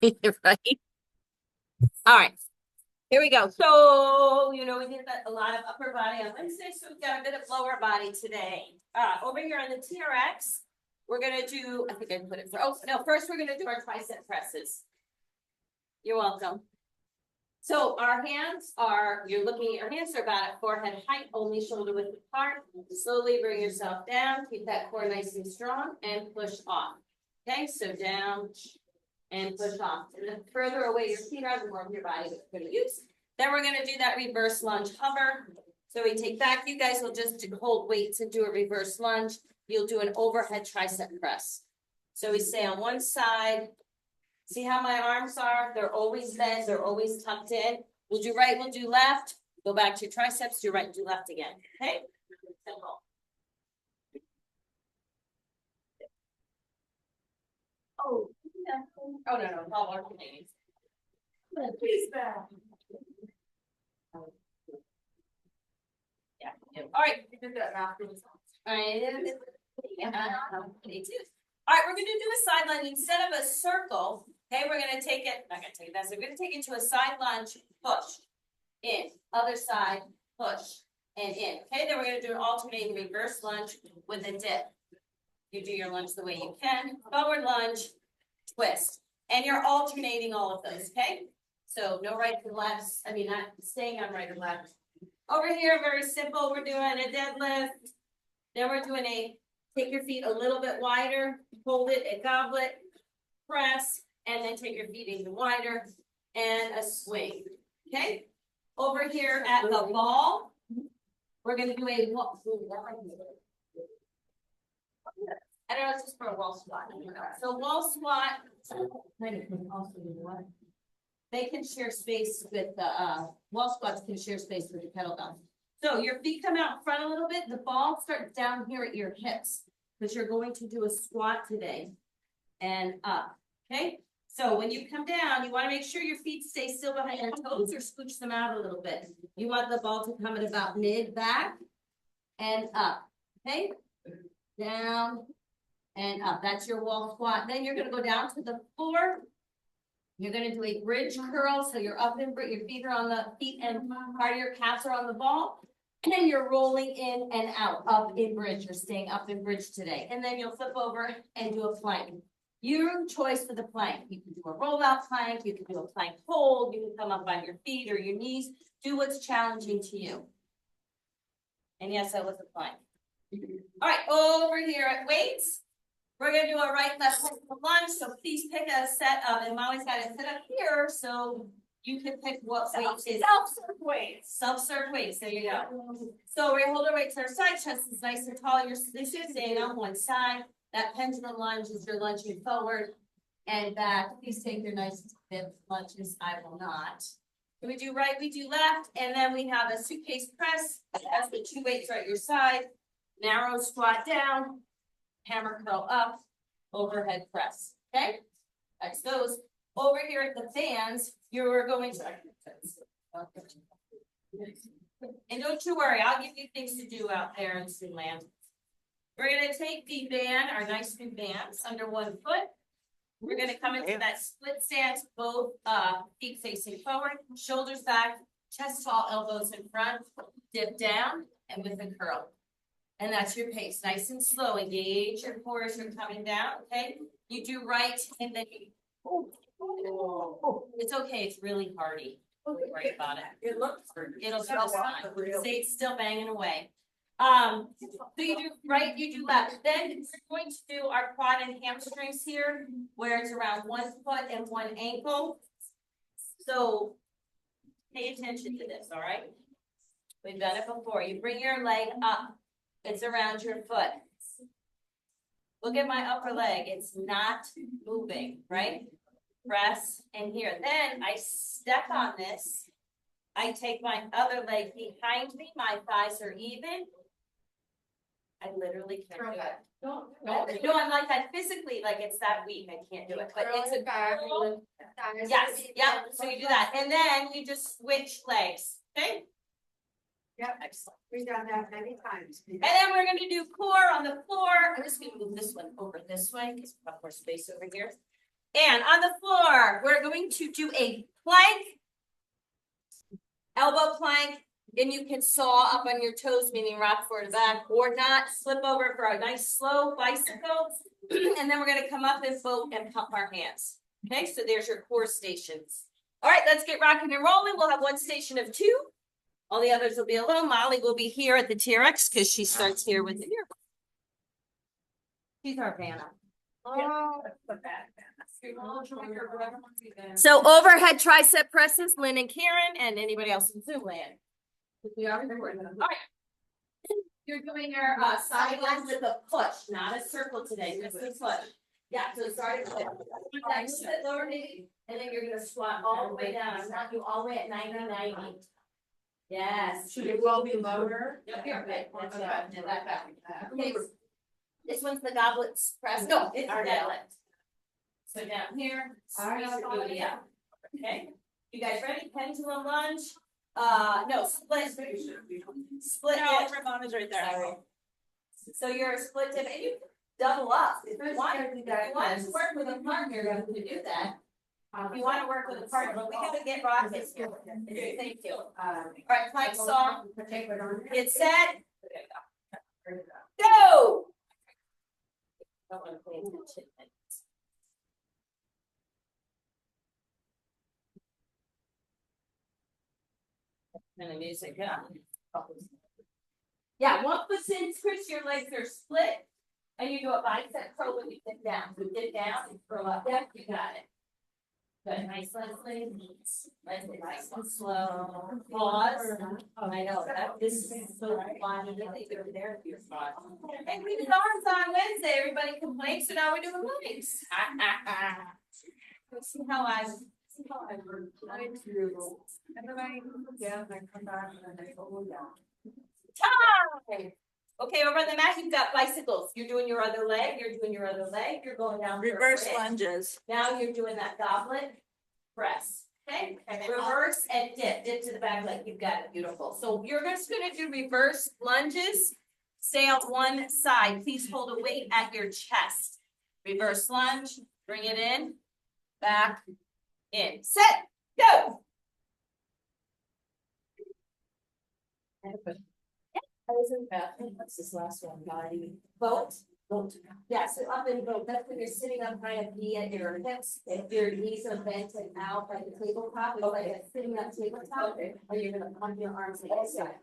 Right? All right, here we go. So, we did a lot of upper body on Wednesday, so we've got a bit of lower body today. Over here on the TRX, we're gonna do, I think I put it for, oh, no, first we're gonna do our tricep presses. You're welcome. So our hands are, you're looking at your hands are about at forehead height, only shoulder width apart. Slowly bring yourself down, keep that core nice and strong, and push off. Okay, so down and push off. And the further away your feet are, the more of your body is going to use. Then we're going to do that reverse lunge hover. So we take back, you guys will just hold weights and do a reverse lunge. You'll do an overhead tricep press. So we stay on one side. See how my arms are? They're always bent, they're always tucked in. We'll do right, we'll do left. Go back to triceps, do right, do left again. Okay? Simple. Oh, oh no, all alternating. Please back. Yeah. All right. All right. All right, we're going to do a side lunge instead of a circle. Okay, we're going to take it, not going to take it, that's we're going to take it to a side lunge, push, in, other side, push, and in. Okay, then we're going to do an alternating reverse lunge with a dip. You do your lunge the way you can, forward lunge, twist, and you're alternating all of those, okay? So no right to left, not staying on right or left. Over here, very simple, we're doing a deadlift, then we're doing take your feet a little bit wider, hold it, a goblet, press, and then take your feet even wider, and a swing, okay? Over here at the wall, we're gonna do a wall. I don't know, it's just for a wall squat. So wall squat, they can share space with the, wall squats can share space with the kettlebell. So your feet come out front a little bit, the ball starts down here at your hips, because you're going to do a squat today, and up, okay? So when you come down, you wanna make sure your feet stay still behind your toes or scooch them out a little bit. You want the ball to come at about mid back and up, okay? Down and up, that's your wall squat. Then you're gonna go down to the floor. You're gonna do a bridge curl, so you're up in, your feet are on the feet and part of your calves are on the ball. And then you're rolling in and out, up in bridge, you're staying up in bridge today. And then you'll flip over and do a plank. Your choice for the plank. You can do a rollout plank, you can do a plank hold, you can come up on your feet or your knees. Do what's challenging to you. And yes, that was a plank. All right, over here at weights. We're gonna do a right, left, lunge, so please pick a set of, and Molly's got it set up here, so you can pick what weight is. Self-serve weights. Self-serve weights, there you go. So we're gonna hold our weight to our side, chest is nice and tall, you're staying on one side. That pendulum lunge is your lunging forward and back. Please take your nice stiff lunges, I will not. So we do right, we do left, and then we have a suitcase press, as the two weights are at your side. Narrow squat down. Hammer curl up, overhead press, okay? That's those. Over here at the fans, you're going to, and don't you worry, I'll give you things to do out there in Sinland. We're gonna take the band, our nice new bands, under one foot. We're gonna come into that split stance, both feet facing forward, shoulders back, chest tall, elbows in front, dip down, and with a curl. And that's your pace, nice and slow. Engage your core as you're coming down, okay? You do right, and then you, it's okay, it's really hardy. Don't worry about it. It looks hardy. It'll feel fine. Say it's still banging away. So you do right, you do left. Then we're going to do our quad and hamstrings here, where it's around 1 foot and 1 ankle. So pay attention to this, all right? We've done it before. You bring your leg up. It's around your foot. Look at my upper leg. It's not moving, right? Press and here. Then I step on this. I take my other leg behind me. My thighs are even. I literally can't do it. No, I'm like that physically, like it's that weak. I can't do it. But it's a girl. Yes, yeah. So you do that. And then you just switch legs. Okay? Yeah, excellent. We've done that many times. And then we're going to do core on the floor. I'm just going to move this one over this way because we have more space over here. And on the floor, we're going to do a plank, elbow plank, and you can saw up on your toes, meaning rock forward to back, or not, slip over for a nice slow bicycle. And then we're gonna come up and float and pump our hands. Okay, so there's your core stations. All right, let's get rocking and rolling. We'll have one station of 2. All the others will be alone. Molly will be here at the TRX because she starts here with the ear. She's our Vanna. So overhead tricep presses, Lynn and Karen, and anybody else in Zoom land. We are recording. All right. You're doing your side lunge with a push, not a circle today, just a push. Yeah, so start it with lower knee, and then you're gonna squat all the way down. I want you all the way at 90-90. Yes. Should it well be lower? Yep, you're good. That's it. Okay. This one's the goblet's press. No, it's our goblet. So down here, yeah. Okay, you guys ready? Pendulum lunge. No, split. Split. No, Ramona's right there. Sorry. So you're a split dip, and you double up. If you want to work with a partner, you have to do that. If you want to work with a partner, but we gotta get rockets here. Thank you. All right, plank saw. Get set. Go. Don't want to pay attention. And the music, yeah. Yeah, one foot's in, twist your legs are split, and you do a bicep curl when you dip down. So dip down and curl up. Yep, you got it. Good, nice, Leslie. Leslie, nice and slow. Pause. Oh, I know, this is so fun. You're there if you're fun. And we did arms on Wednesday. Everybody complained, so now we're doing legs. See how I work. And then I go down, I come back, and then I go down. Time! Okay, over on the mat, you've got bicycles. You're doing your other leg, you're doing your other leg, you're going down. Reverse lunges. Now you're doing that goblet press. Okay, reverse and dip to the back leg. You've got it, beautiful. So you're just gonna do reverse lunges. Stay on one side. Please hold a weight at your chest. Reverse lunge, bring it in, back, in, set, go. I was in the bathroom. What's this last one? Body. Vote. Yeah, so up and vote. That's when you're sitting up high and knee at your hips. If your knees are bent and out by the tabletop, it's like a sitting up tabletop. Or you're gonna pump your arms to the side.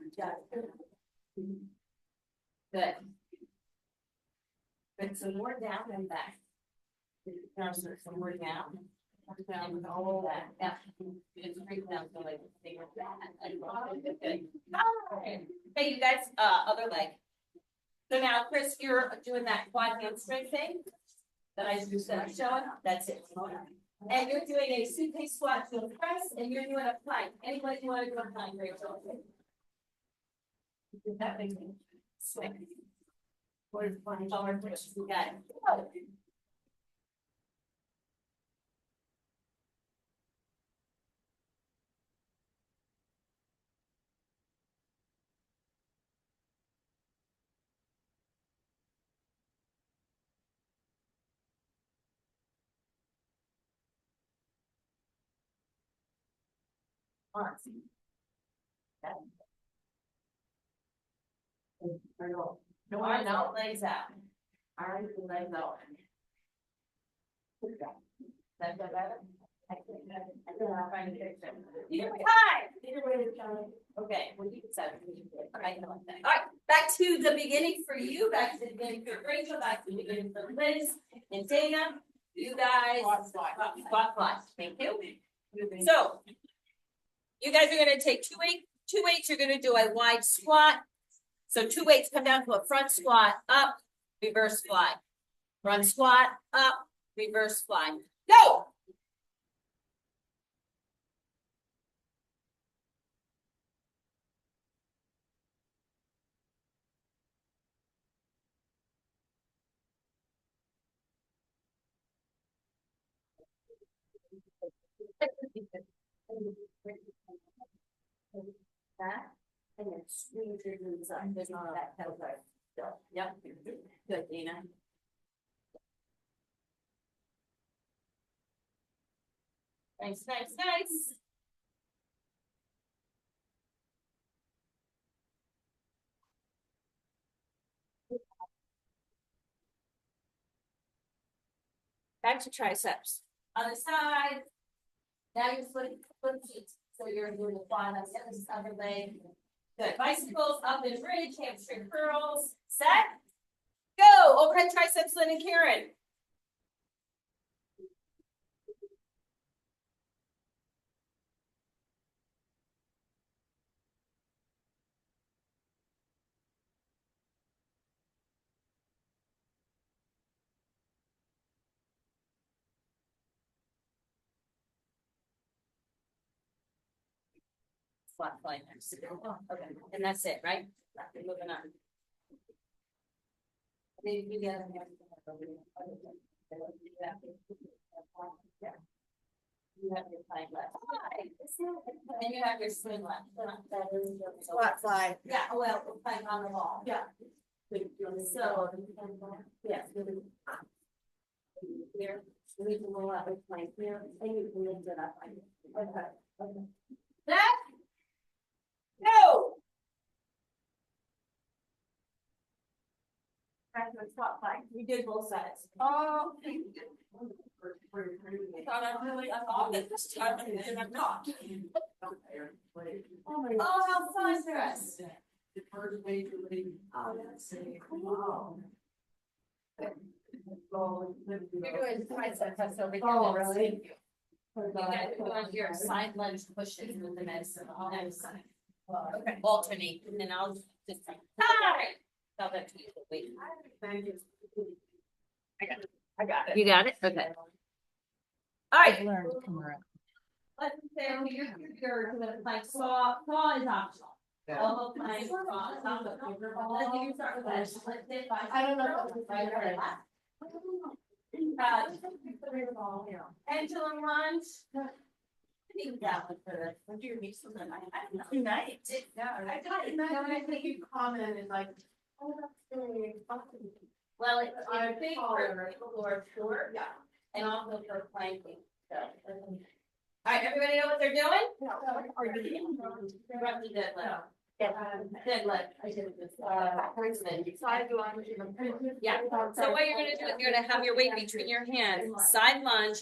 Good. Good. So more down and back. Arms are some more down. Down with all of that. Yeah. It's straight down so like finger that. Good. Okay, you guys, other leg. So now, Chris, you're doing that quad hamstring thing that I just showing. That's it. And you're doing a suitcase squat to a press, and you're doing a plank. Anybody want to do a plank, Rachel? That makes me swing. What is plank? You got it. Arms. No, I know, legs out. All right, legs out. That better? You okay, well, you can set it. All right, back to the beginning for you, back to the beginning for Rachel, back to the beginning for Liz and Dana. You guys. Squat. Thank you. So, you guys are gonna take two weights, you're gonna do a wide squat. So 2 weights come down to a front squat, up, reverse fly. Front squat, up, reverse fly. Go! That, and then squeeze your glutes up. There's not that pedal drive. Yep. Good, Dana. Nice, nice, nice. Back to triceps. Other side. Now you're foot feet. So you're doing the quad on the other leg. Good. Bicycles, up and bridge, hamstring curls. Set. Go. Overhead triceps, Lynn and Karen. Flat line. Okay. And that's it, right? Moving on. Maybe the other hand. You have your plank left. And you have your swing left. Squat fly. Yeah, well, plank on the wall. Yeah. So, yes. Here, we need to roll out with plank here, and you can lift it up. Okay. That. No. Back to the squat fly. We did both sides. Oh. I thought that this time, and I'm not. Oh my. Oh, how fun for us. The first major league. Oh, that's cool. You're doing triceps over here. Oh, really? You got to go on your side lunge pushes with the medicine on that side. Okay. Alternate, and then I'll just. Hi. Tell that to you, wait. I got it. You got it? Okay. All right. Learned camera. Let's say you're gonna like saw is optional. Elbow plank, saw is optional. Let's you start with that. Let's say I don't know. Pendulum lunge. I think that one for this. Would you be something Tonight. Yeah, I got it. I think you commented like, oh, that's really fun. Well, it's big for sure. Yeah. And also for planking. So. All right, everybody know what they're doing? Roughly deadlift. Deadlift. I did this. Yeah. So what you're gonna do is you're gonna have your weight between your hands, side lunge,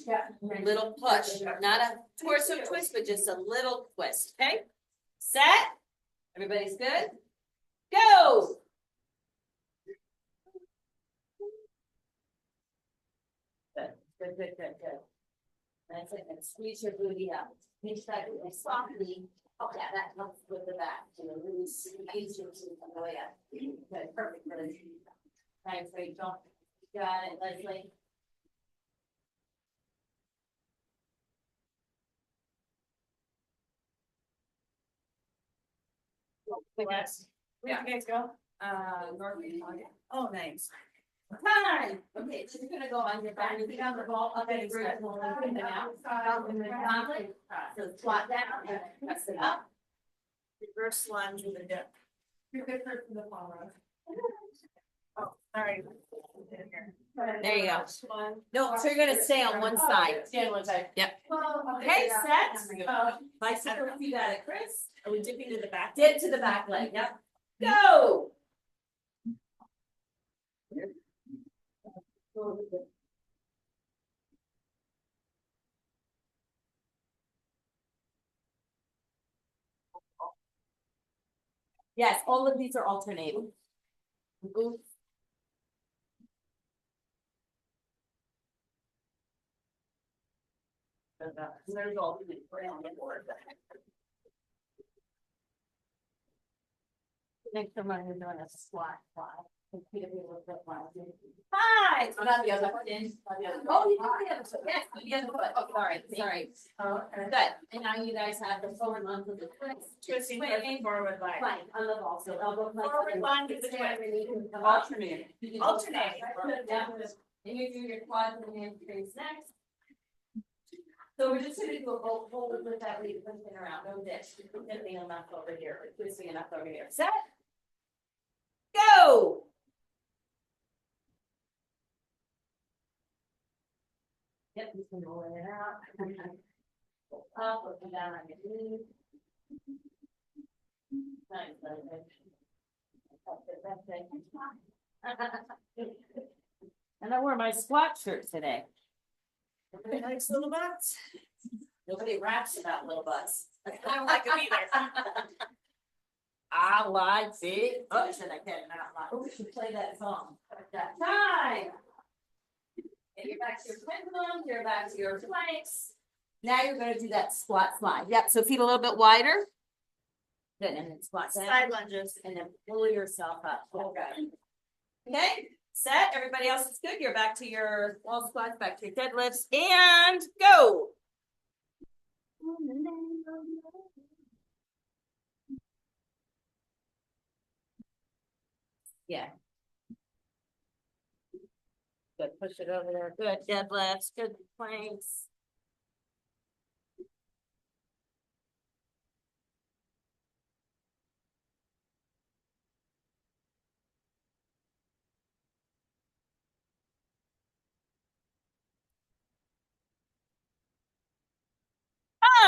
little push, not a torso twist, but just a little twist. Okay. Set. Everybody's good. Go. Good. That's it, and squeeze your booty out. Pinch that really softly. Oh, yeah, that helps with the back, really squeeze your booty on the way up. Good, perfect for this. Nice, Rachel. Got it, Leslie. Yes. Where'd you guys go? Oh, nice. Time. Okay, so you're gonna go on your back, you get on the ball, up and bridge, and out. So squat down, press it up. Reverse lunge with a dip. You're good for the fall. Oh, sorry. There you go. No, so you're gonna stay on one side. Stay on one side. Yep. Okay, set. Bicycle, You got it, Chris. Are we dipping to the back? Dip to the back leg, yep. Go! Yes, all of these are alternating. There's all the on the board. Next time we're doing a squat fly. Five. Not the other foot. Oh, you got the other foot. Yes, the other foot. Oh, sorry. Oh, okay. Good. And now you guys have the forward lunge with the twist. Twisting Swing. forward leg. Plank on the ball. So elbow plank. Forward lunge with the twist. Alternate. Alternate. And you do your quads and hamstrings next. So we're just gonna do a hold with that weight, lifting around, no ditch, lifting enough over here, twisting enough over here. Set. Go. Yep, you can roll it out. up or come down on your knees. Nice, nice. And I wore my squat shirt today. Nice little butts. Nobody raps about little butts. I don't like them either. I like big butts, and I cannot like. Oh, we should play that song. That time. And you're back to your pendulum, you're back to your planks. Now you're gonna do that squat slide. Yep, so feet a little bit wider. Good, and then squat down. Side lunges. And then pull yourself up. Okay. Okay, set. Everybody else is good. You're back to your wall squats, back to your deadlifts, and go. Yeah. Good. Push it over there. Good deadlifts. Good planks.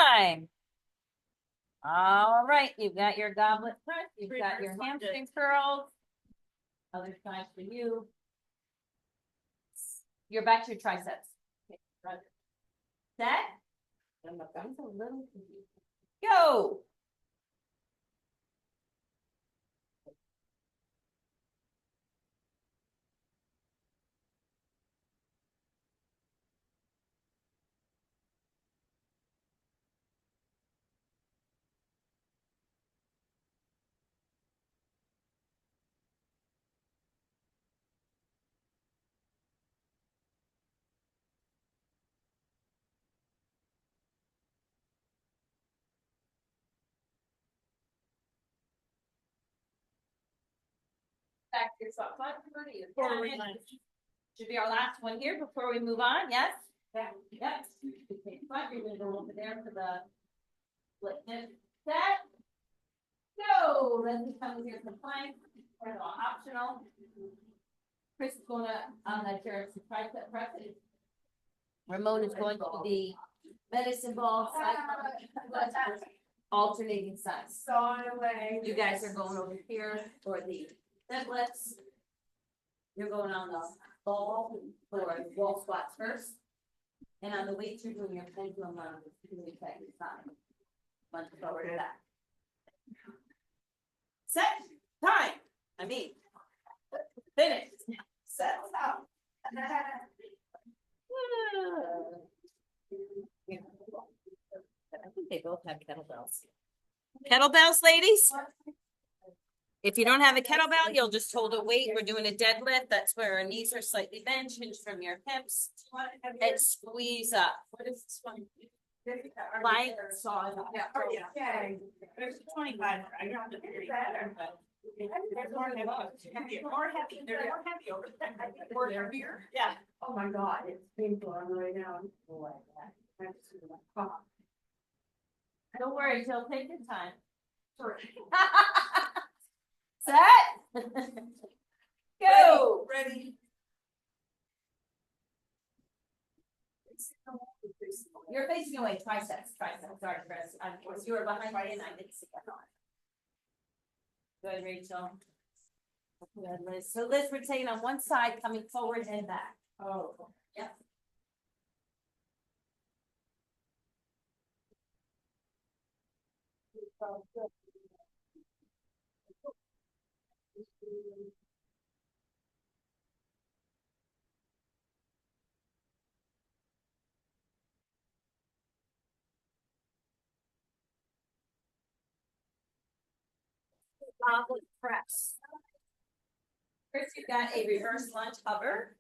Time. All right, you've got your goblet press, you've got your hamstring curls. Other side for you. You're back to your triceps. Okay, set. And my thumb's a little confused. Go. Back to your squat Forward plank. lunge. Should be our last one here before we move on, yes? Yeah. Yep. Okay, fine, you're gonna go over there for the split hip set. Go, then come here for plank, or optional. Chris is gonna, on that chair, some tricep presses. Ramon is going to the medicine ball side, alternating sides. Sawing away. You guys are going over here for the deadlifts. You're going on the ball for wall squats first. And on the weights, you're doing your pendulum on the second side. Bunch forward to that. Set, time. I mean, finish. Settle out. I think they both have kettlebells. Kettlebells, ladies? If you don't have a kettlebell, you'll just hold a weight. We're doing a deadlift. That's where our knees are slightly bent, hinge from your hips, and squeeze up. What is this one? Like saw it. Yeah. Oh, yeah. There's 25. I don't have to figure that out, but. They're more heavy. More heavy. They're more heavy over there. More heavier. Yeah. Oh my God, it's painful on the way down. Don't worry, she'll take your time. Sorry. Set. Go. Ready. You're facing away, triceps. Sorry, Chris. You were behind me and I didn't see that on. Good, Rachel. Good, Liz. So Liz, we're taking on one side, coming forward and back. Oh. Yep. Goblet press. First, you've got a reverse lunge hover,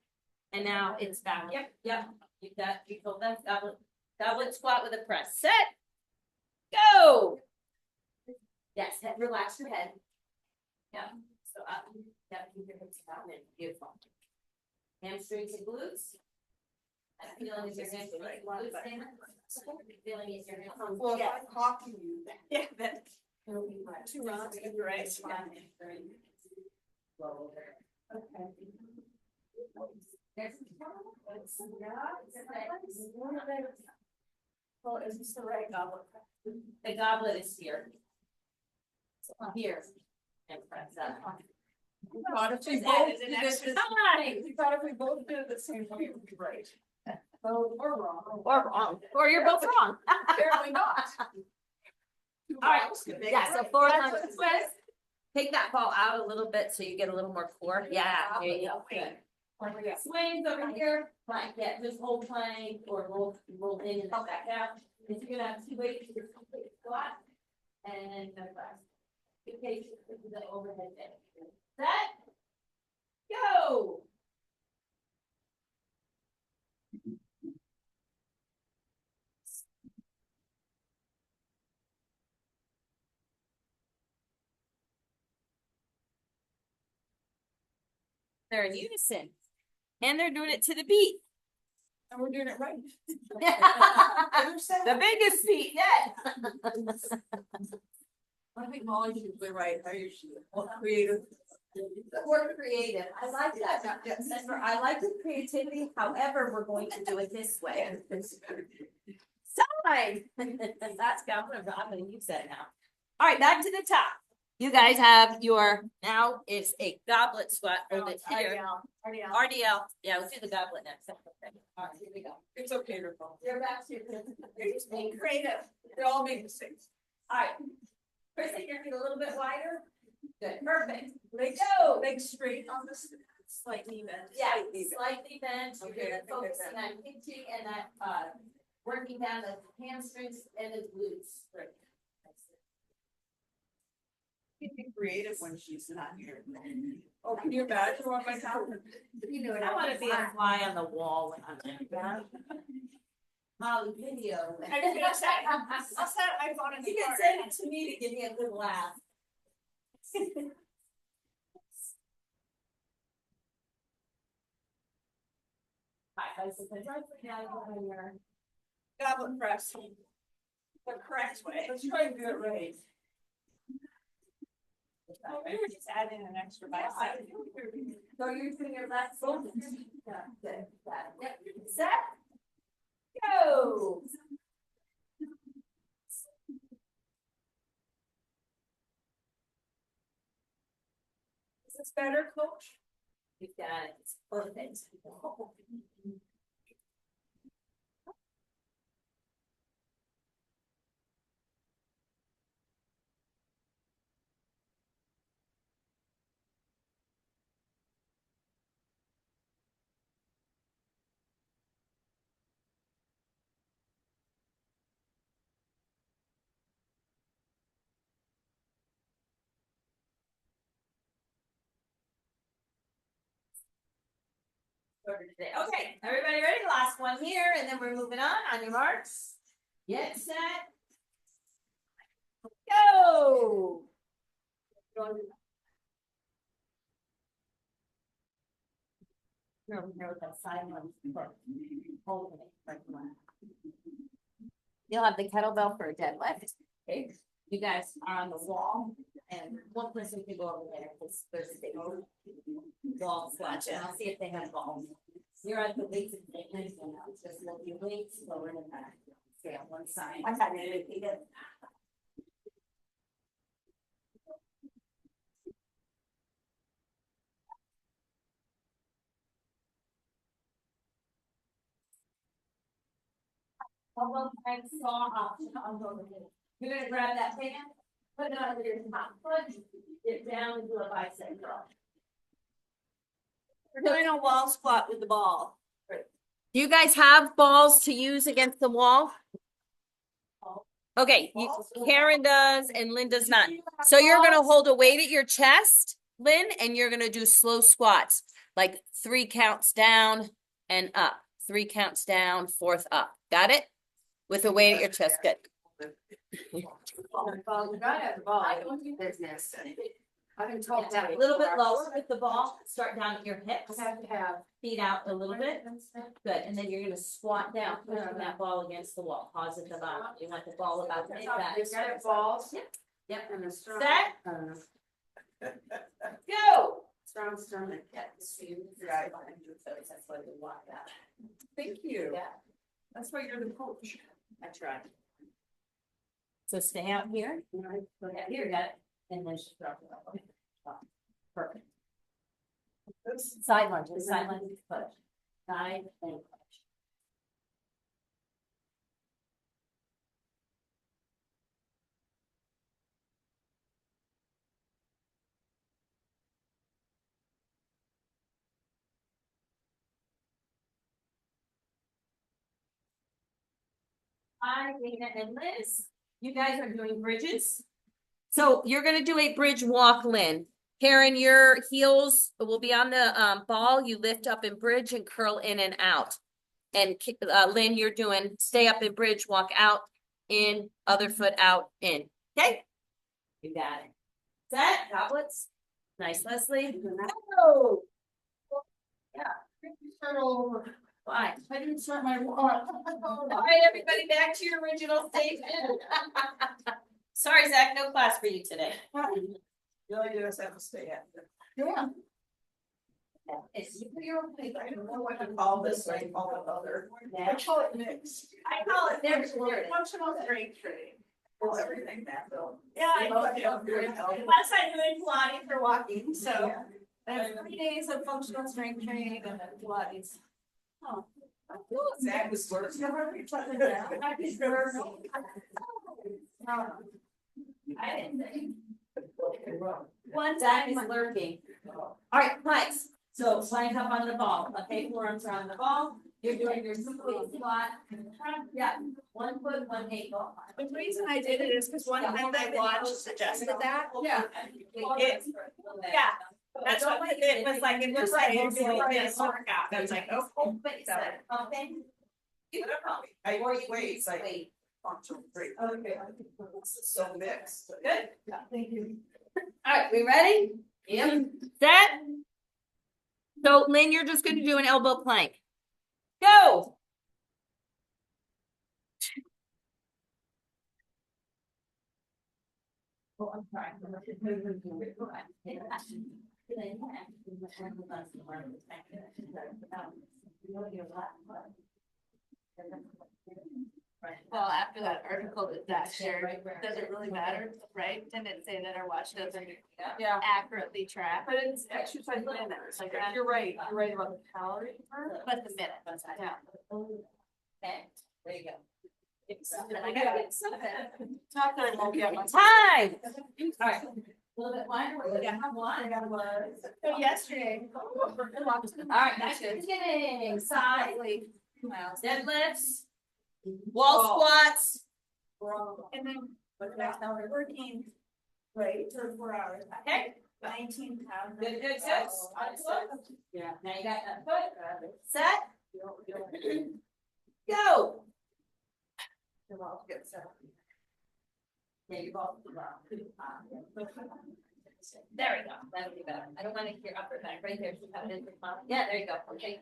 and now it's back. Yep. You pull that goblet squat with a press. Set. Go. Yes, relax your head. Yep. So up. Yep. Keep your hips down. Beautiful. Hamstrings and glutes. That feeling is your hamstrings and glutes. Feeling is your hamstrings. Well, Yeah. I'm copying you. Yeah, that. It'll be right. 2 rounds, you're right. Okay. There's Well, is this the right goblet? The goblet is here. So here. And press that. Thought if we Is that both as an did it extra this- Fine. we thought if we both did it the same way, it would be right. Oh, or wrong. Or wrong, or you're both wrong. Apparently not. All right, yeah, so forward lunge twist. Take that ball out a little bit so you get a little more core. Yeah, there you go. Good. Swings over here, plank, yeah, just hold plank or roll in and come back out. If you're gonna have two weights, you just complete squat and no press. Okay, this is the overhead bend. Set. Go. They're in unison. And they're doing it to the beat. And we're doing it right. The biggest beat yet. I think Molly's usually right, I usually, creative. We're creative. I like that. Remember, I like the creativity. However, we're going to do it this way. Sign. That's Governor Robin, you said now. All right, back to the top. You guys have your, now it's a goblet squat over here. RDL. Yeah, let's do the goblet next. All right, here we go. It's okay to fall. You're back to your. You're just being creative. They all make mistakes. All right. Kristen, your feet a little bit wider. Good, perfect. Legs, Go. legs straight on the slightly bent. Yeah, slightly bent, you're Okay, gonna okay, focusing on hitching and that, working down the hamstrings and the glutes. Right. You can be creative when she's not here. Oh, can you imagine what might happen? You know, I wanna be a fly on the wall when I'm in there. Molly video. I was gonna say, I'll set my phone in the You can car. send it to me to give me a good laugh. Hi, Goblet press. The correct way. Let's try and do it right. Oh, we were just adding an extra bicep. So you're doing your left foot. Yeah, good. Got it. Yep. Set. Go. Is this better, coach? You got it. It's perfect. Okay, everybody ready? Last one here, and then we're moving on your marks. Get set. Go. You're over here with that side one. Holding it like one. You'll have the kettlebell for a deadlift. Okay, you guys are on the wall, and one person can go over there because there's a big wall squat. And I'll see if they have balls. You're at the weights and things, and it's just look your weights lower in the back. Stay on one side. I had it. You're gonna grab that pan, put it under your top foot, get down and do a bicep curl. We're doing a wall squat with the ball. Do you guys have balls to use against the wall? Okay, Karen does and Lynn does not. So you're gonna hold a weight at your chest, Lynn, and you're gonna do slow squats, like 3 counts down and up, 3 counts down, 4th up. Got it? With a weight at your chest, good. You gotta have the ball. Business. I've been told that. A little bit lower with the ball, start down at your hips, I have to have. feet out a little bit. Good, and then you're gonna squat down, pushing that ball against the wall, pause at the bottom. You want the ball about to hit back. They've got balls. Yep. Yep. And a strong. Set. Go. Strong stomach. Yeah, so you drive behind your toes, that's why you want that. Thank you. Yeah. That's why you're the coach. I tried. So stay out here. Go ahead, here, got it. And then just drop it off. Okay. Perfect. Side lunges, push. Side and push. Hi, Dana and Liz. You guys are doing bridges. So you're gonna do a bridge walk, Lynn. Karen, your heels will be on the ball. You lift up and bridge and curl in and out. And Lynn, you're doing stay up and bridge, walk out, in, other foot out, in. Okay? You got it. Set, goblets. Nice, Leslie. Oh. Yeah. Fine. I didn't start my walk. All right, everybody, back to your original station. Sorry, Zach, no class for you today. You only do us have to stay at. Yeah. I don't know what to call this, I call it other. I call it mixed. I call it There's word. functional strength training. Well, everything that though. Yeah, I know. Last I doing Pilates for walking, so I have 3 days of functional strength training and then Pilates. Oh. Zach was working. I didn't think. One time is lurking. All right, planks. So plank up on the ball. Okay, forearms are on the ball. You're doing your simple squat. Yeah, 1 foot, 1 ankle. The reason I did it is because one time I watched suggested that. Yeah. Yeah. That's what it was like, it was like, it was like this workout, I was like, oh. Wait, so, okay. I wait, like functional break. Okay. This is so mixed. Good. Yeah, thank you. All right, we ready? Yep. Set. So Lynn, you're just gonna do an elbow plank. Go. Oh, I'm sorry. Well, after that article that Zach shared, does it really matter, right? Didn't it say that our watch doesn't Yeah. accurately track, But it's exercise minutes, like, you're right about the calorie burn. but the minutes, yeah. Okay, there you go. I gotta get something. Not that I won't get my. Time. All right. A little bit wider. Yeah. So yesterday. All right, that's good. Beginning, side, deadlifts, wall squats. And then, now we're working, right, for 4 hours. Okay. 19 pounds. Good, good, good. Yeah. Now you got that foot. Set. Go. Yeah, you both. There we go. That'll be better. I don't want to hear upper back right there. Yeah, there you go. Okay.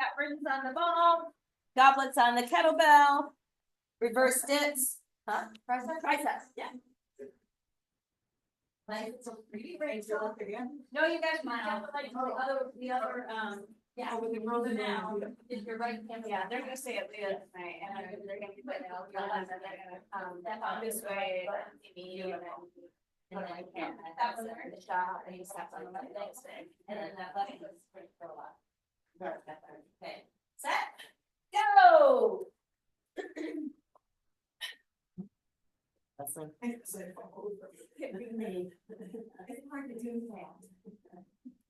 Got rings on the ball, goblets on the kettlebell, reverse dips, huh? Triceps, yeah. Like, it's a pretty range. No, you guys might have like the other, yeah, we can roll it now. If you're right, Yeah, they're gonna say it later tonight, and they're gonna be putting out, and they're gonna, step out this way, you and then I can't, that was the shot, and he steps on the next thing. and then that left was pretty for a while. Okay, set, go.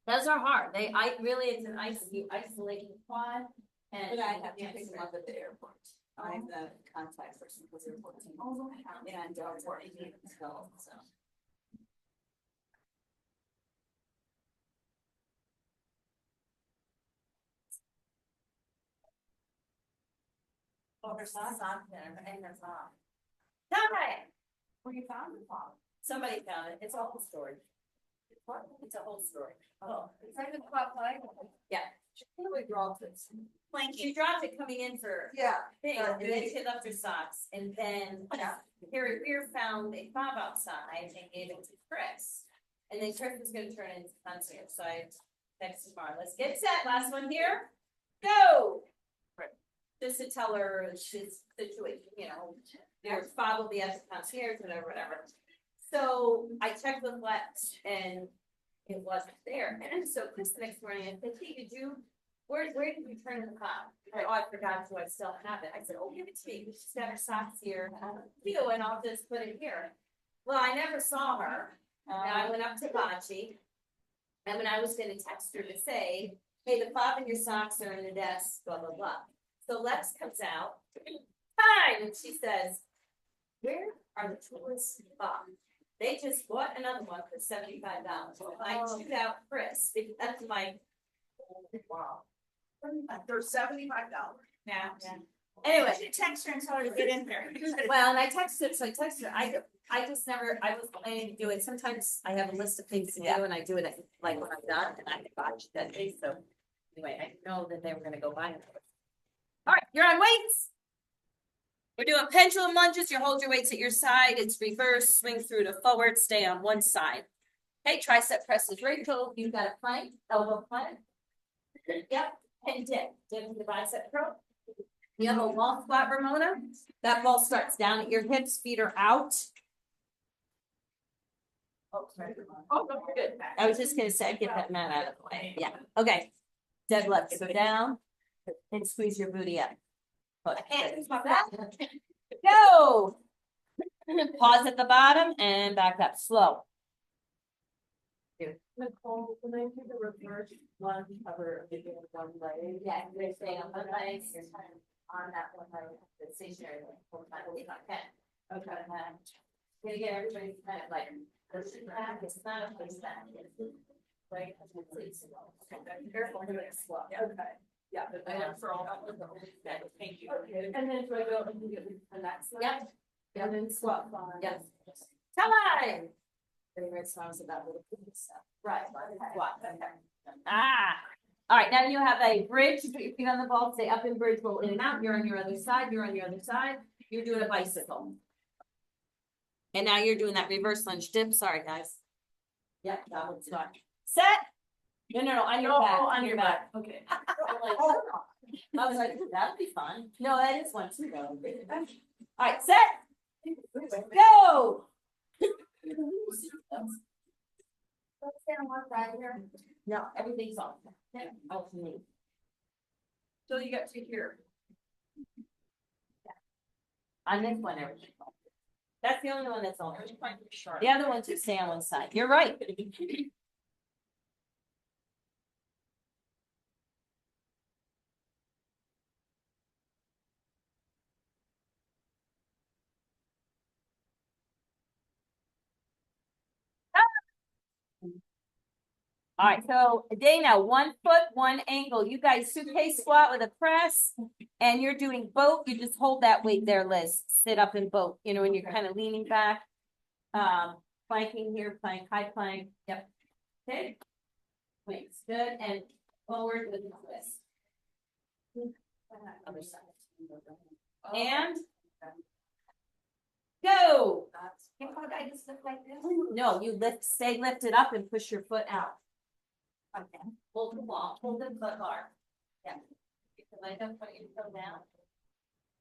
Those are hard. Really, it's an isolating quad. And But I have to pick them up at the airport. I'm the contact person for the airport team. And working, so. Over sauce on there, and there's not. Time. Where you found the file? Somebody found it. It's a whole story. What? It's a whole story. Oh, it's like a clock line. She probably dropped it. She dropped it coming in for Yeah. thing, and then she left her socks, and then Harry Weir found a fob outside and gave it to Chris. And then Chris was gonna turn it into concert, so I texted Mara, let's get set, last one here, go! Just to tell her she's situation, you know, there's fob will be at the concierge, whatever. So I checked with Lex and it wasn't there, and so Chris the next morning, I said, hey, where did you turn the fob? Oh, I forgot, so I still have it. I said, oh, give it to me. She's got her socks here. And I'll just put it here. Well, I never saw her. And I went up to Bocce. And when I was gonna text her to say, hey, the fob and your socks are in the desk, blah, blah, blah. So Lex comes out. Hi, and she says, where are the tourist fobs? They just bought another one for $75. So I chewed out Chris. That's my, wow. They're $75. Yeah. Anyway, She text her and tell her to get in there. well, and I texted her, I just never, I was planning to do it, sometimes I have a list of things to do, and I do it like when I'm done, and I botched that day, so. Anyway, I know that they were gonna go buy it. Alright, you're on weights. We're doing pendulum lunges, you hold your weights at your side, it's reverse, swing through to forward, stay on one side. Okay, tricep presses, Rachel, you've got a plank, elbow plank. Yep, and dip the bicep curl. You have a wall squat, Ramona. That ball starts down at your hips, feet are out. Oh, sorry. Oh, good. I was just gonna say, get that mat out of the way. Yeah, okay. Deadlift, go down and squeeze your booty up. Go. Pause at the bottom and back up slow. Nicole, when I do the reverse lunge, cover one leg. Yeah, you're staying on one leg, you're kind of on that one leg, the stationary leg, full time, if I can. Okay. Gonna get everybody kind of like, pushing back, it's not a push back, it's like, it's slow. Careful, do it slow. Okay. Yeah. For all of them. Thank you. And then do I go and do the next one? Yep. And then squat. Yes. Time. Favorite songs about little stuff. Right. What? Ah. All right, now you have a bridge, you put your feet on the ball, stay up in bridge, roll in and out, you're on your other side, you're on your other side, you're doing a bicycle. And now you're doing that reverse lunge dip, sorry guys. Yep, that would start. Set. No, on your back. On your back, okay. I was like, that'd be fun. No, that is one too, though. All right, set. Go. Let's stand on one side here. No, everything's on. Alternate. So you got to here. On this one, everything. That's the only one that's on. Sure. The other ones just stay on one side. You're right. All right, so Dana, 1 foot, 1 ankle. You guys suitcase squat with a press and you're doing both. You just hold that weight there, Liz. Sit up in both, you know, when you're kind of leaning back. Planking here, plank, high plank. Yep. Okay. Wings, good. And forward with the twist. Other side. And go. I just look like this. No, you stay lifted up and push your foot out. Okay. Hold the wall, hold the foot bar. Yeah. Because I don't put your toe down.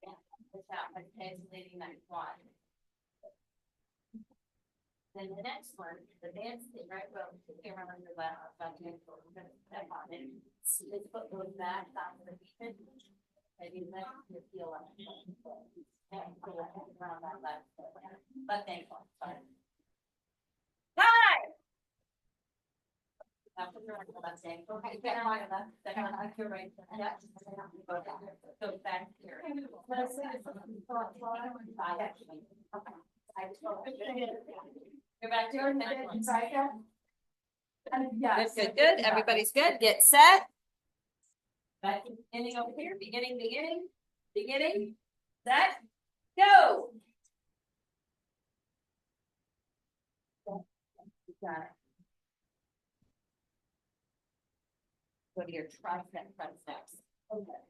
Yeah, push out, like leading that quad. Then the next one, the dance thing, right, well, camera on your left, back and forth, we're gonna step on it. So his foot goes back, top of the feet. Maybe let your heel up. And go around that left foot. Left ankle, sorry. Time! Okay, get on left, second on your right. Yeah. Go back here. You're back to your next one. Good, good. Everybody's good. Get set. Back to beginning over here. Beginning. Set. Go. Got it. Go to your tricep front steps. Okay.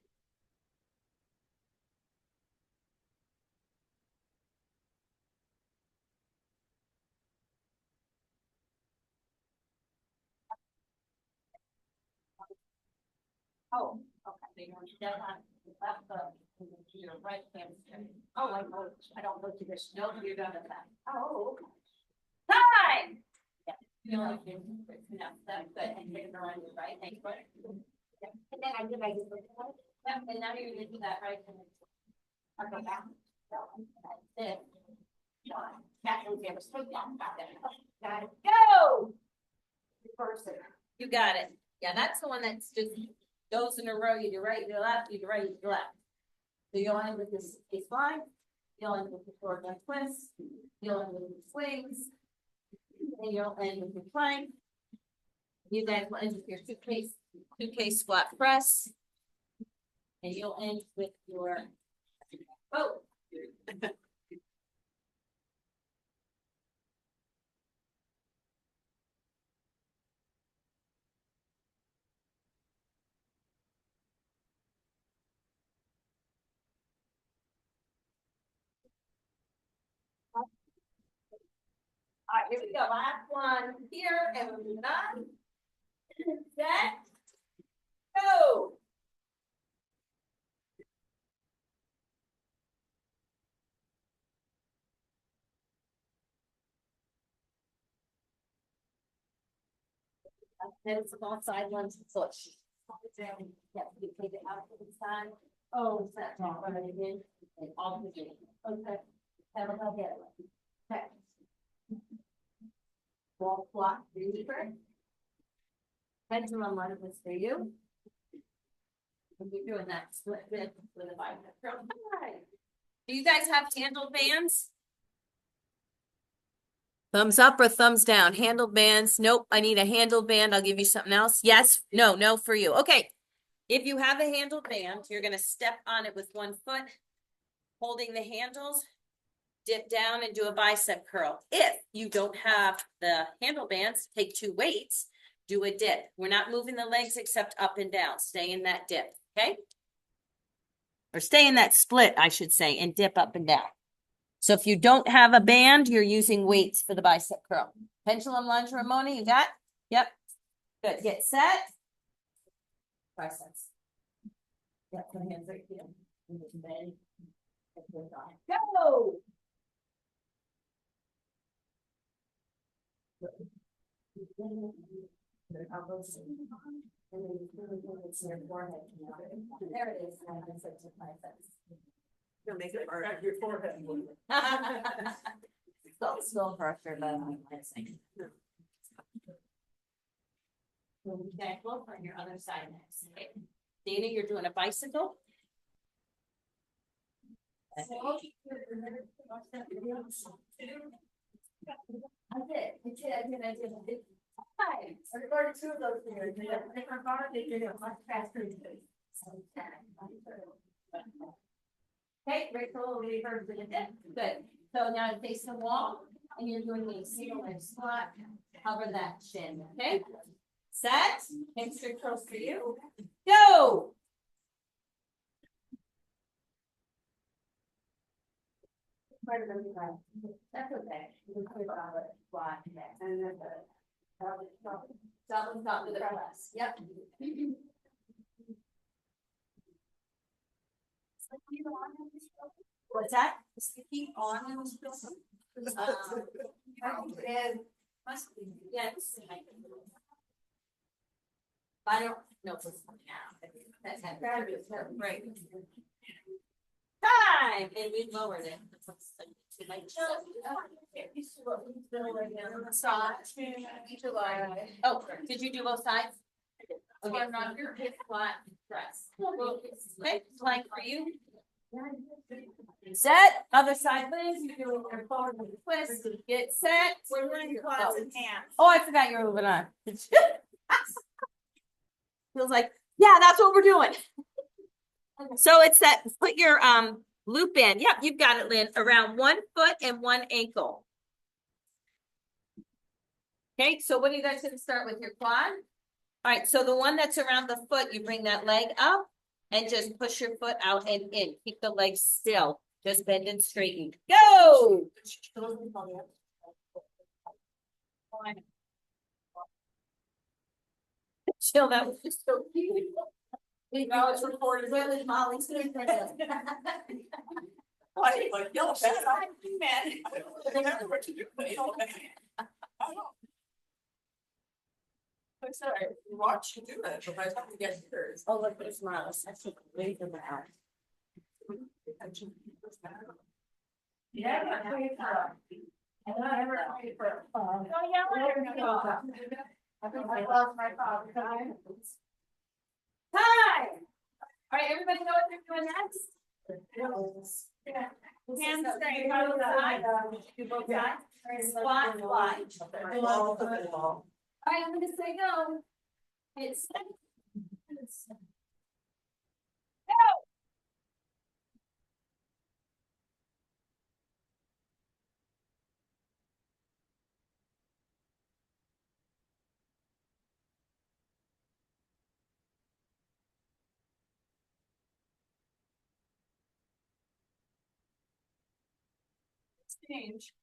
Oh, okay. So you want to step on the left foot and then to your right hamstring. Oh, I don't go to this. No, you're done with that. Oh, okay. Time! Yeah. You know, like, no, that's good. And you're gonna run your right leg. Yeah. And then I did, yeah, and now you're gonna do that right. And then I'll go back. So, that's it. Back over there. Slow down, back there. Got it. Go! Reverse it. You got it. Yeah, that's the one that's just goes in a row. You do right, you do left, you do right, you do left. So you'll end with this line. You'll end with the forward left twist. You'll end with the swings. And you'll end with your plank. You guys will end with your suitcase squat press. And you'll end with your oh. All right, here we go. Last one here, and we're moving on. Set. Go. Then it's on side lunge push. Yeah, you take it out to the side. Oh, it's that wrong. Run it again. And all the way. Okay. Have a go get it. Okay. Wall block deeper. Pendulum run was for you. And you're doing that split bit with a bicep curl. Do you guys have handle bands? Thumbs up or thumbs down? Handle bands. Nope, I need a handle band. I'll give you something else. Yes, no for you. Okay. If you have a handle band, you're going to step on it with one foot, holding the handles, dip down and do a bicep curl. If you don't have the handle bands, take 2 weights, do a dip. We're not moving the legs except up and down. Stay in that dip, okay? Or stay in that split, I should say, and dip up and down. So if you don't have a band, you're using weights for the bicep curl. Pendulum lunge, Ramona, you got? Yep. Good. Get set. Biceps. Yep, put hands right here. Go! Elbows. And then it's your forehead. There it is. And it's like biceps. You'll make it hard on your forehead. Still pressure, but I'm missing. Okay, look on your other side next. Okay. Dana, you're doing a bicycle. I did. Hi. I recorded 2 of those videos. They have different bars. They did it much faster. Okay, Rachel, we heard the dip. Good. So now face the wall, and you're doing a single leg squat. Cover that shin. Okay. Set. Hamstring curls for you. Go. That's okay. You can put it on the squat next. And then double top to the press. Yep. What's that? Is the heat on in this building? Must be. Yes. I don't know if it's coming out. That's right. Time, and we lowered it. Oh, did you do both sides? Okay, run your hip flat press. Okay, plank for you. Set, other side legs, you're doing your forward twist, get set. We're doing quads and hands. Oh, I forgot you were moving on. Feels like, yeah, that's what we're doing. So it's that, put your loop in. Yep, you've got it, Lynn, around 1 foot and 1 ankle. Okay, so what are you guys gonna start with, your quad? All right, so the one that's around the foot, you bring that leg up and just push your foot out and in. Keep the leg still, just bend and straighten. Go! Chill, that was just so cute. Now it's recorded. Really, Molly's gonna print it. Like, yellow bad, I don't do that. I don't remember what to do, but yellow bad. I don't know. I'm sorry, watch you do it, but by the time you get yours. Oh, look, there's Molly's. I took a break in the house. Yeah. I never paid for. Oh, yeah, whatever. I lost my phone. Time! All right, everybody know what they're doing next? Hands straight, go to the side. Do both sides. Squat, fly. All right, I'm gonna say go. It's. Change.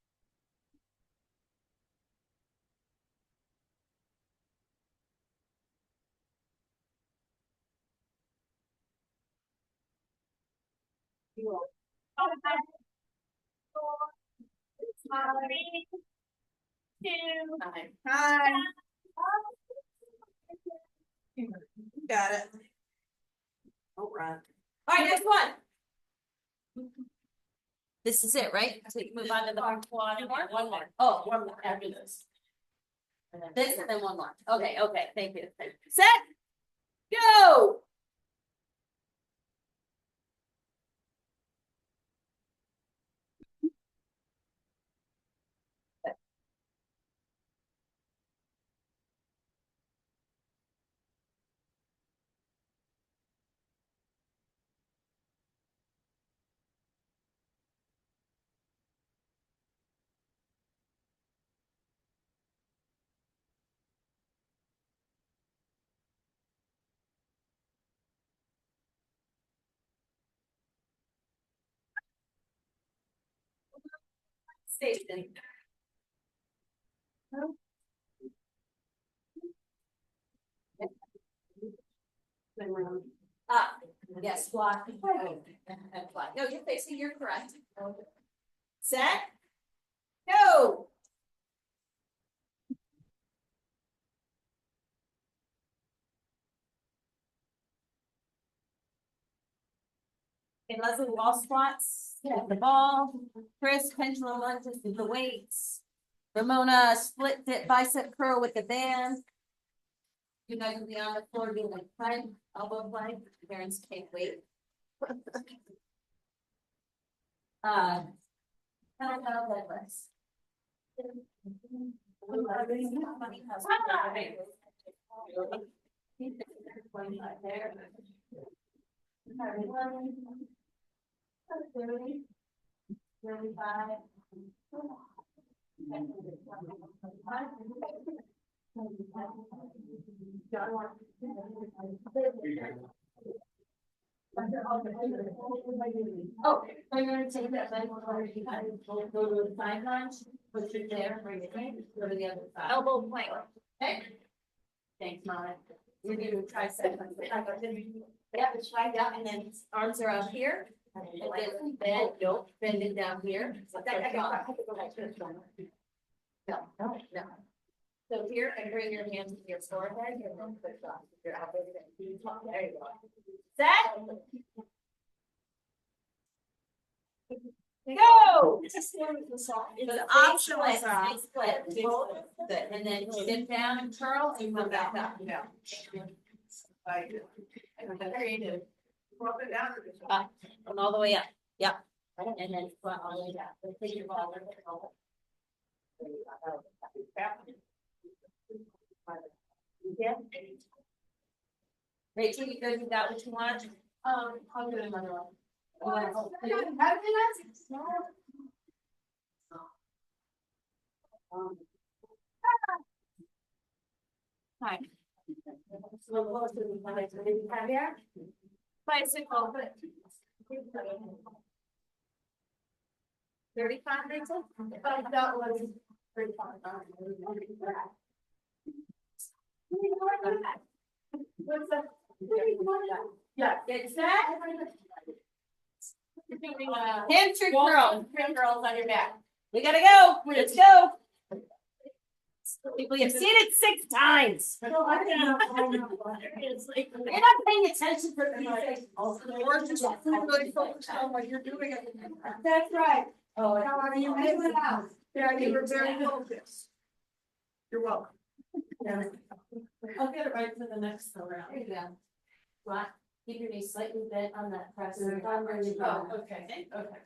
Hi. Got it. All right. All right, next one. This is it, right? So you move on to the one more. Oh, one more after this. This and then one more. Okay, thank you. Set. Go. Station. Yes, squat. And fly. No, you're facing, you're correct. Set. Go. Okay, Leslie, wall squats, the ball. Chris, pendulum lunges with the weights. Ramona, split dip bicep curl with the band. You guys will be on the floor doing like plank, elbow plank. Parents can't wait. Kettlebell deadlifts. Oh, so you're gonna take that leg over, you kind of go to the side lunge, push it there, bring it in, go to the other side. Elbow plank. Okay. Thanks, Molly. We're gonna tricep. Yeah, it's right down, and then arms are up here. And then bend, nope, bend it down here. No. So here, and bring your hands to your forehead, and then push off your elbow. There you go. Set. Go! It's optional, it's split. And then dip down and curl and come back up. Yeah. Creative. Rub it down. Up and all the way up, yep. And then squat all the way down. So take your ball and roll it. Yeah. Rachel, you good? You got what you want? I'll do another one. time. Bicycle. 35 Rachel? That was 35. What's that? Yeah, it's that. Hamstring curl. Girls on your back. We gotta go. Let's go. People, you've seen it 6 times. You're not paying attention for Or just really focus on what you're doing. That's right. Oh, How are you making it out? yeah, you were very focused. You're welcome. I'll get it right to the next round. There you go. Right, keep your knees slightly bent on that press. Oh, okay, okay.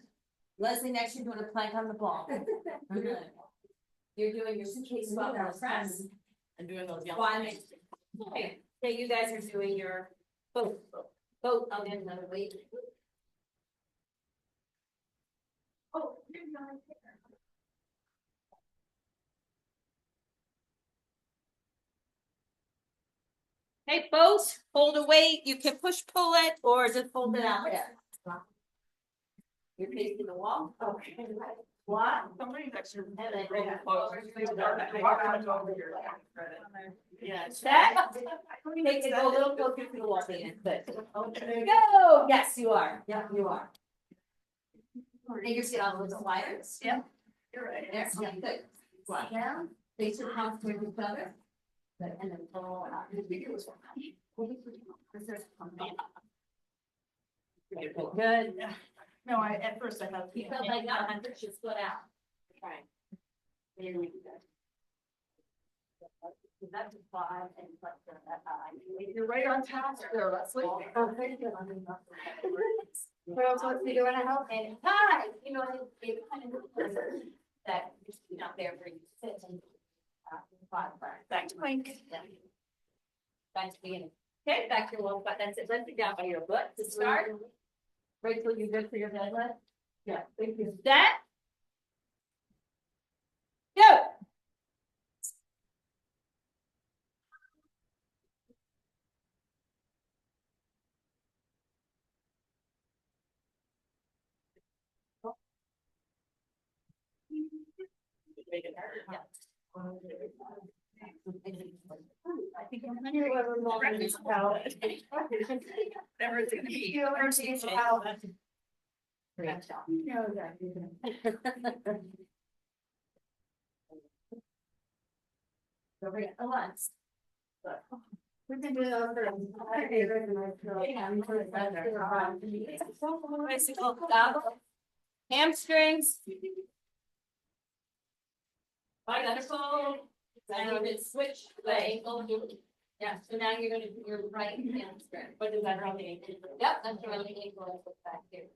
Leslie, next you're doing a plank on the ball. Good. You're doing your suitcase squat on the press. And doing those yellow. One. Okay, you guys are doing your boat on another weight. Oh, you're not there. Hey, both, hold a weight, you can push pull it or just hold it out there. You're facing the wall. Okay. Squat. Somebody's actually. And then Yeah. that. Take it a little closer to the wall, Dana. Good. There you go. Yes, you are. Yep, you are. Take your seat on a little wider. Yep. You're right. There, yeah, good. Squat down, face your palms toward each other. Good, and then pull out. Good. No, at first I have. You felt like not under, just split out. Right. That's 5 and flex that high. You're right on task there, Leslie. Well, so what's he doing at home? And hi, you know, it kind of looks that you're not there for you to sit and. Back to plank. Back to beginning. Okay, back to your low butt. That's it. Let's sit down by your butt to start. Rachel, you good for your deadlift? Yeah, thank you. That. Go. Make it hurt. Yeah. I think I'm gonna whoever long this out. Never gonna be. You ever see it out? Great job. No, that isn't. Don't forget the lunge. We've been doing that for. Bicycle stop. Hamstrings. Wonderful. Now you can switch leg. Yeah, so now you're gonna do your right hamstring. But is that around the ankle? Yep, that's around the ankle, that's back there.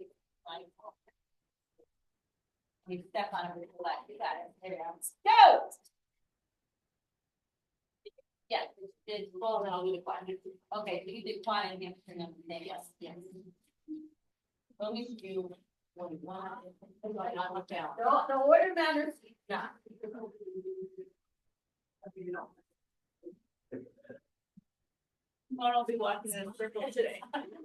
You step on it with the left, you got it, there you go. Go! Yeah, it's full, and I'll do the quad. Okay, so you did quad and hamstring and then, yes, yes. Let me do what you want. Not look down. The order matters. Yeah. I'll be walking in a circle today.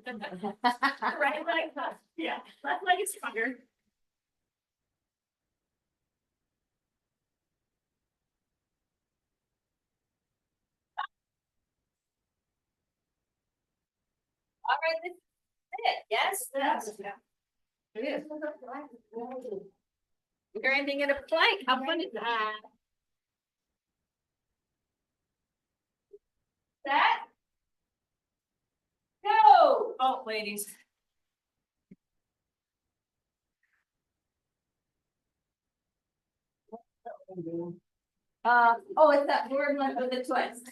Right leg, yeah, left leg is stronger. All right, this is it, yes? Yes. It is. You're ending in a plank, how fun is that? That? Go! Oh, ladies. Oh, it's that word left with a twist.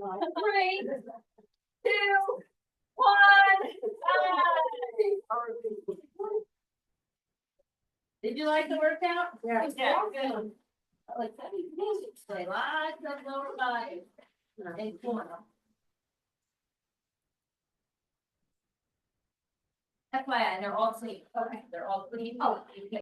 Three, 2, 1. Did you like the workout? Yeah. Yeah, good. Like, that is music today, lots of lower body. And corner. FYI, they're all clean. Okay. They're all clean. Oh.